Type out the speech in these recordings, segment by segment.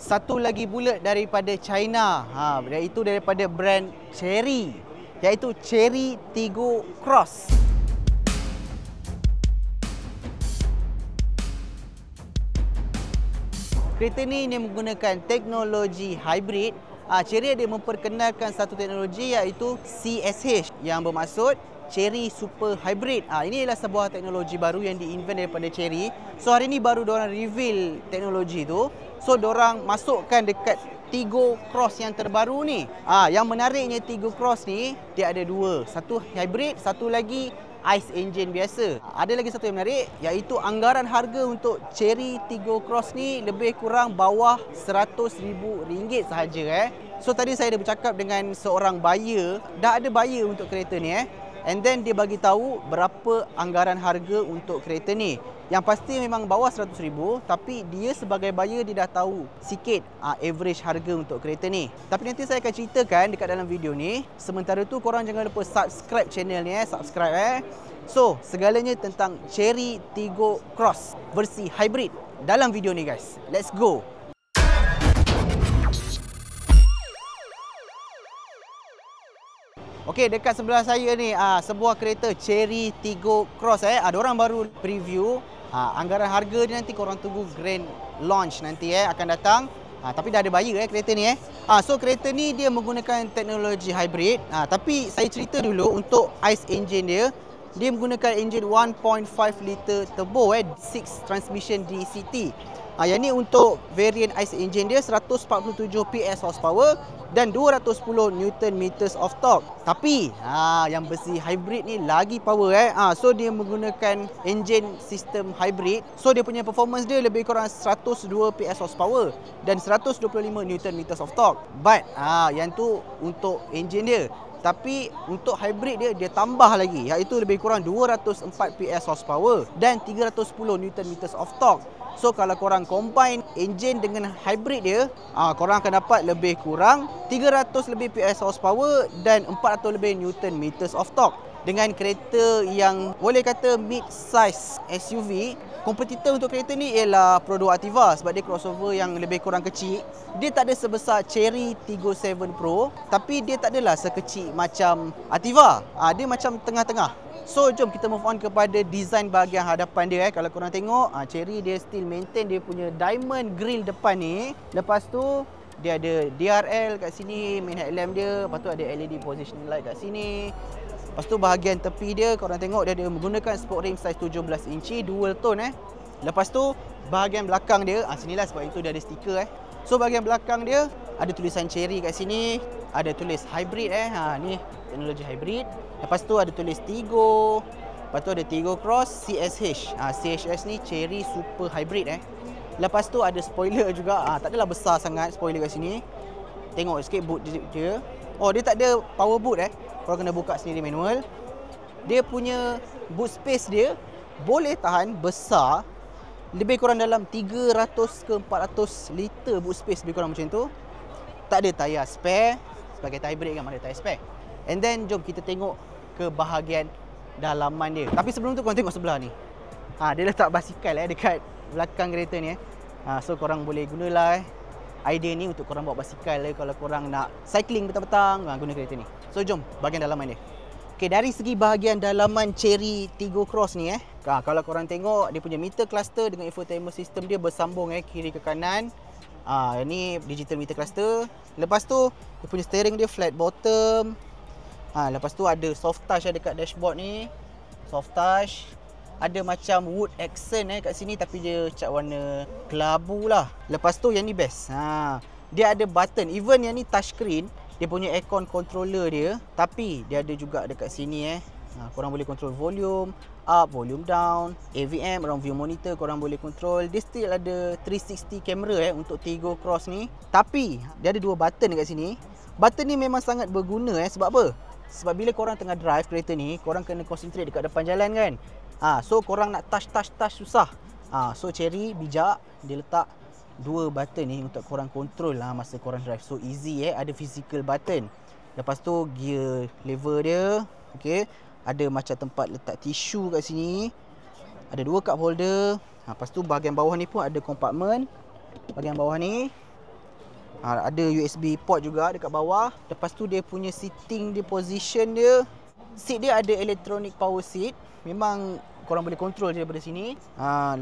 Satu lagi pula daripada China, iaitu daripada brand Chery, iaitu Chery Tiggo Cross. Kereta ni menggunakan teknologi hybrid. Chery ada memperkenalkan satu teknologi iaitu CSH yang bermaksud Chery Super Hybrid. Ini adalah sebuah teknologi baru yang di-invent daripada Chery. So hari ni baru diorang reveal teknologi tu. So diorang masukkan dekat Tiggo Cross yang terbaru ni. Yang menariknya Tiggo Cross ni dia ada dua. Satu hybrid, satu lagi ICE engine biasa. Ada lagi satu yang menarik iaitu anggaran harga untuk Chery Tiggo Cross ni lebih kurang bawah RM100,000 sahaja. So tadi saya ada bercakap dengan seorang buyer, dah ada buyer untuk kereta ni and then dia bagi tahu berapa anggaran harga untuk kereta ni. Yang pasti memang bawah RM100,000, tapi dia sebagai buyer dia dah tahu sikit average harga untuk kereta ni. Tapi nanti saya akan ceritakan dekat dalam video ni. Sementara tu korang jangan lupa subscribe channel ni subscribe So, segalanya tentang Chery Tiggo Cross versi hybrid dalam video ni guys. Let's go. Okey, dekat sebelah saya ni sebuah kereta Chery Tiggo Cross ada orang baru preview. Anggaran harga dia nanti korang tunggu grand launch nanti akan datang. Tapi dah ada buyer kereta ni So kereta ni dia menggunakan teknologi hybrid. Tapi saya cerita dulu untuk ICE engine dia. Dia menggunakan enjin 1.5 liter turbo 6 transmission DCT. Yang ni untuk variant ICE engine dia 147 PS horsepower dan 210 Nm of torque. Tapi yang versi hybrid ni lagi power So dia menggunakan enjin sistem hybrid. So dia punya performance dia lebih kurang 102 PS horsepower dan 125 Nm of torque. But yang tu untuk enjin dia. Tapi untuk hybrid dia tambah lagi, iaitu lebih kurang 204 PS horsepower dan 310 Nm of torque. So kalau korang combine engine dengan hybrid dia, korang akan dapat lebih kurang 300 lebih PS horsepower dan 400 lebih Nm of torque. Dengan kereta yang boleh kata mid-size SUV, kompetitor untuk kereta ni ialah Pro2 Ativa sebab dia crossover yang lebih kurang kecil. Dia tak ada sebesar Chery Tiggo 7 Pro, tapi dia tak adalah sekecil macam Ativa. Dia macam tengah-tengah. So jom kita move on kepada design bahagian hadapan dia. Kalau korang tengok, Chery dia still maintain dia punya diamond grille depan ni. Lepas tu dia ada DRL kat sini, main headlamp dia. Lepas tu ada LED positioning light kat sini. Lepas tu bahagian tepi dia korang tengok dia ada menggunakan sport rim size 17 inci dual tone Lepas tu bahagian belakang dia, sinilah sebab itu dia ada stiker So bahagian belakang dia ada tulisan Chery kat sini, ada tulis hybrid ni teknologi hybrid. Lepas tu ada tulis Tiggo. Lepas tu ada Tiggo Cross CSH. CSH ni Chery Super Hybrid Lepas tu ada spoiler juga. Tak adalah besar sangat spoiler kat sini. Tengok sikit boot dia. Oh, dia tak ada power boot Korang kena buka sendiri manual. Dia punya boot space dia boleh tahan besar lebih kurang dalam 300 ke 400 liter boot space, lebih kurang macam tu. Tak ada tayar spare. Sebagai hybrid kan mana tayar spare. And then jom kita tengok ke bahagian dalaman dia. Tapi sebelum tu korang tengok sebelah ni. Dia letak basikal dekat belakang kereta ni So korang boleh gunalah idea ni untuk korang bawa basikal kalau korang nak cycling petang-petang, guna kereta ni. So jom bahagian dalaman dia. Okay, dari segi bahagian dalaman Chery Tiggo Cross ni kalau korang tengok dia punya meter cluster dengan infotainment system dia bersambung kiri ke kanan. Ini digital meter cluster. Lepas tu dia punya steering dia flat bottom. Lepas tu ada soft touch dekat dashboard ni. Soft touch. Ada macam wood accent kat sini tapi dia cat warna kelabu lah. Lepas tu yang ni best. Dia ada button. Even yang ni touchscreen, dia punya aircon controller dia, tapi dia ada juga dekat sini korang boleh control volume up, volume down, AVM, around view monitor korang boleh control. Dia still ada 360 camera untuk Tiggo Cross ni. Tapi dia ada dua button dekat sini. Button ni memang sangat berguna sebab apa? Sebab bila korang tengah drive kereta ni, korang kena concentrate dekat depan jalan kan. So korang nak touch susah. So Chery bijak, dia letak dua button ni untuk korang control masa korang drive. So easy ada physical button. Lepas tu gear lever dia, okey. Ada macam tempat letak tisu kat sini. Ada dua cup holder. Lepas tu bahagian bawah ni pun ada compartment. Bahagian bawah ni Ada USB port juga dekat bawah. Lepas tu dia punya seating dia, position dia. Seat dia ada electronic power seat. Memang korang boleh control je daripada sini.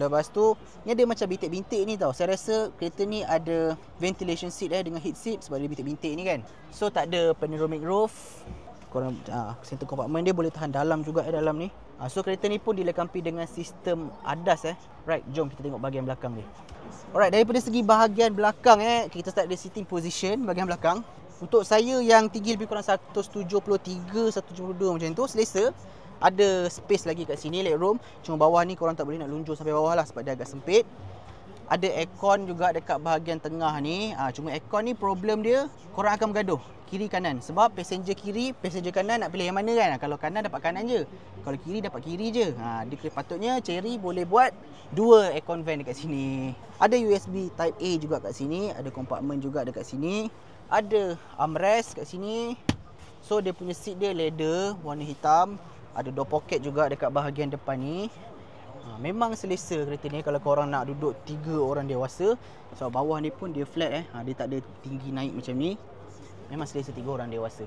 Lepas tu ni ada macam bintik-bintik ni tau. Saya rasa kereta ni ada ventilation seat dengan heat seat sebab dia bintik-bintik ni kan. So tak ada panoramic roof. Korang center compartment dia boleh tahan dalam juga dalam ni. So kereta ni pun dilengkapi dengan sistem ADAS Right, jom kita tengok bahagian belakang dia. Alright, daripada segi bahagian belakang kita start dari seating position bahagian belakang. Untuk saya yang tinggi lebih kurang 173, 172 macam tu, selesa. Ada space lagi kat sini, legroom. Cuma bawah ni korang tak boleh nak lunjur sampai bawah lah sebab dia agak sempit. Ada aircon juga dekat bahagian tengah ni. Cuma aircon ni problem dia, korang akan bergaduh kiri kanan. Sebab passenger kiri, passenger kanan nak pilih yang mana kan. Kalau kanan dapat kanan je, kalau kiri dapat kiri je. Dia patutnya Chery boleh buat 2 aircon vent dekat sini. Ada USB Type A juga kat sini. Ada compartment juga dekat sini. Ada armrest kat sini. So dia punya seat dia leather warna hitam. Ada door pocket juga dekat bahagian depan ni. Memang selesa kereta ni kalau korang nak duduk 3 orang dewasa. So bawah ni pun dia flat dia tak ada tinggi naik macam ni. Memang selesa 3 orang dewasa.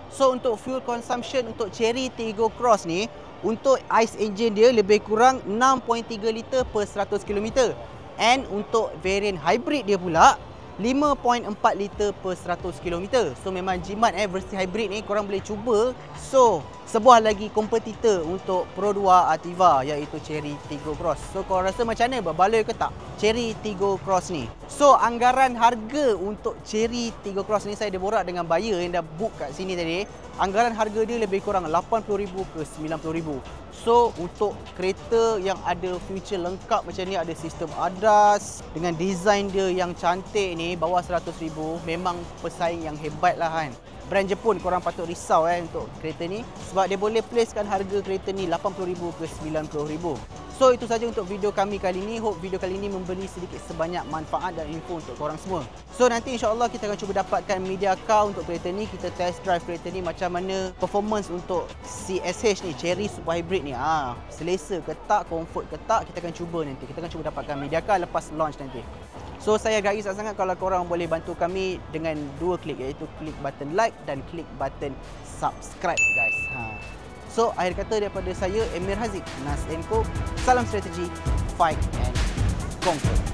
So untuk fuel consumption untuk Chery Tiggo Cross ni, untuk ICE engine dia lebih kurang 6.3 liter per 100 km. And untuk variant hybrid dia pula 5.4 liter per 100 km. So memang jimat versi hybrid ni korang boleh cuba. So sebuah lagi kompetitor untuk Pro 2 Ativa iaitu Chery Tiggo Cross. So korang rasa macam mana, berbaloi ke tak Chery Tiggo Cross ni? So anggaran harga untuk Chery Tiggo Cross ni, saya dah borak dengan buyer yang dah book kat sini tadi. Anggaran harga dia lebih kurang 80,000 ke 90,000. So untuk kereta yang ada feature lengkap macam ni, ada sistem ADAS dengan design dia yang cantik ni, bawah 100,000, memang pesaing yang hebat lah kan. Brand Jepun korang patut risau untuk kereta ni sebab dia boleh placekan harga kereta ni 80,000 ke 90,000. So itu saja untuk video kami kali ni. Hope video kali ni memberi sedikit sebanyak manfaat dan info untuk korang semua. So nanti insya-Allah kita akan cuba dapatkan media car untuk kereta ni. Kita test drive kereta ni macam mana performance untuk CSH ni, Chery Super Hybrid ni. Selesa ke tak, comfort ke tak, kita akan cuba nanti. Kita akan cuba dapatkan media car lepas launch nanti. So saya agak risau sangat kalau korang boleh bantu kami dengan 2 klik, iaitu klik button like dan klik button subscribe guys. So akhir kata daripada saya, Emir Haziq, Nas & Co. Salam strategi, fight and conquer.